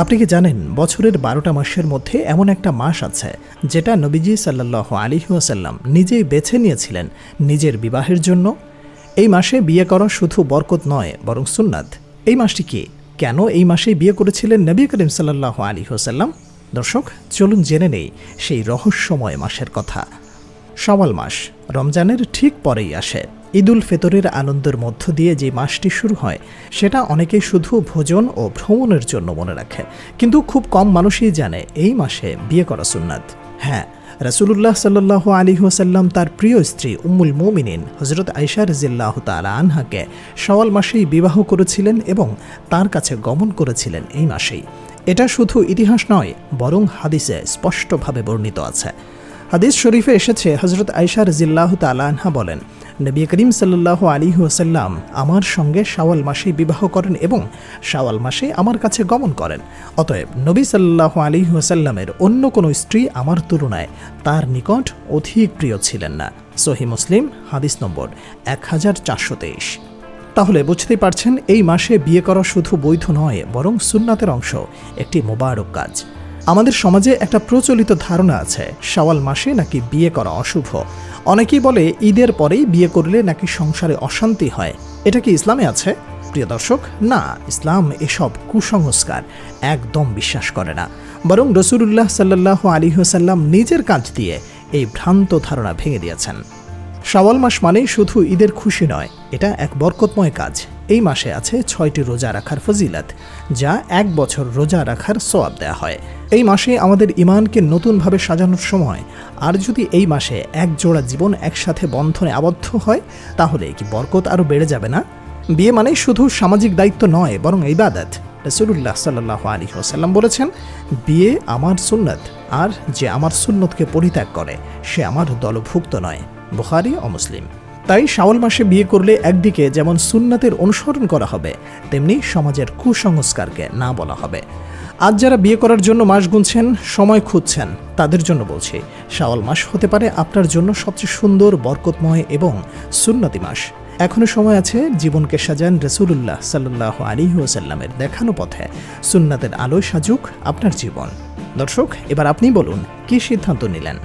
আপনি কি জানেন বছরের ১২টা মাসের মধ্যে এমন একটা মাস আছে যেটা নবীজি সাল্লাল্লাহু আলাইহি ওয়াসাল্লাম নিজেই বেছে নিয়েছিলেন নিজের বিবাহের জন্য? এই মাসে বিয়ে করা শুধু বরকত নয় বরং সুন্নাত। এই মাসটি কি? কেন এই মাসেই বিয়ে করেছিলেন নবী করিম সাল্লাল্লাহু আলাইহি ওয়াসাল্লাম? দর্শক, চলুন জেনে নেই সেই রহস্যময় মাসের কথা। শাওয়াল মাস রমজানের ঠিক পরেই আসে। ঈদুল ফিতরের আনন্দের মধ্য দিয়ে যে মাসটি শুরু হয় সেটা অনেকেই শুধু ভোজন ও ভ্রমণের জন্য মনে রাখে, কিন্তু খুব কম মানুষই জানে এই মাসে বিয়ে করা সুন্নাত। হ্যাঁ, রাসূলুল্লাহ সাল্লাল্লাহু আলাইহি ওয়াসাল্লাম তার প্রিয় স্ত্রী উম্মুল মুমিনিন হযরত আয়েশা রাদিয়াল্লাহু তাআলা আনহাকে শাওয়াল মাসেই বিবাহ করেছিলেন এবং তার কাছে গমন করেছিলেন এই মাসেই। এটা শুধু ইতিহাস নয় বরং হাদিসে স্পষ্টভাবে বর্ণিত আছে। হাদিস শরীফে এসেছে, হযরত আয়েশা রাদিয়াল্লাহু তাআলা আনহা বলেন, নবী করিম সাল্লাল্লাহু আলাইহি ওয়াসাল্লাম আমার সঙ্গে শাওয়াল মাসে বিবাহ করেন এবং শাওয়াল মাসে আমার কাছে গমন করেন। অতএব নবী সাল্লাল্লাহু আলাইহি ওয়াসাল্লামের অন্য কোনো স্ত্রী আমার তুলনায় তার নিকট অধিক প্রিয় ছিলেন না। সহিহ মুসলিম হাদিস নম্বর 1423। তাহলে বুঝতেই পারছেন, এই মাসে বিয়ে করা শুধু বৈধ নয় বরং সুন্নাতের অংশ, একটি মোবারক কাজ। আমাদের সমাজে একটা প্রচলিত ধারণা আছে শাওয়াল মাসে নাকি বিয়ে করা অশুভ। অনেকেই বলে ঈদের পরেই বিয়ে করলে নাকি সংসারে অশান্তি হয়। এটা কি ইসলামে আছে? প্রিয় দর্শক, না, ইসলাম এসব কুসংস্কার একদম বিশ্বাস করে না। বরং রাসূলুল্লাহ সাল্লাল্লাহু আলাইহি ওয়াসাল্লাম নিজের কাজ দিয়ে এই ভ্রান্ত ধারণা ভেঙে দিয়েছেন। শাওয়াল মাস মানেই শুধু ঈদের খুশি নয়, এটা এক বরকতময় কাজ। এই মাসে আছে 6টি রোজা রাখার ফজিলত, যা 1 বছর রোজা রাখার সওয়াব দেয়া হয়। এই মাসে আমাদের ঈমানকে নতুনভাবে সাজানোর সময়। আর যদি এই মাসে এক জোড়া জীবন একসাথে বন্ধনে আবদ্ধ হয়, তাহলে কি বরকত আরও বেড়ে যাবে না? বিয়ে মানে শুধু সামাজিক দায়িত্ব নয় বরং ইবাদত। রাসূলুল্লাহ সাল্লাল্লাহু আলাইহি ওয়াসাল্লাম বলেছেন, বিয়ে আমার সুন্নাত, আর যে আমার সুন্নতকে পরিত্যাগ করে সে আমার দলভুক্ত নয়। বুখারী ও মুসলিম। তাই শাওয়াল মাসে বিয়ে করলে একদিকে যেমন সুন্নাতের অনুসরণ করা হবে, তেমনি সমাজের কুসংস্কারকে না বলা হবে। আজ যারা বিয়ে করার জন্য মাস গুনছেন, সময় খুঁজছেন, তাদের জন্য বলছি, শাওয়াল মাস হতে পারে আপনার জন্য সবচেয়ে সুন্দর, বরকতময় এবং সুন্নতি মাস। এখনো সময় আছে, জীবনকে সাজান রাসূলুল্লাহ সাল্লাল্লাহু আলাইহি ওয়াসাল্লামের দেখানো পথে। সুন্নাতের আলোয় সাজুক আপনার জীবন। দর্শক, এবার আপনি বলুন, কি সিদ্ধান্ত নিলেন?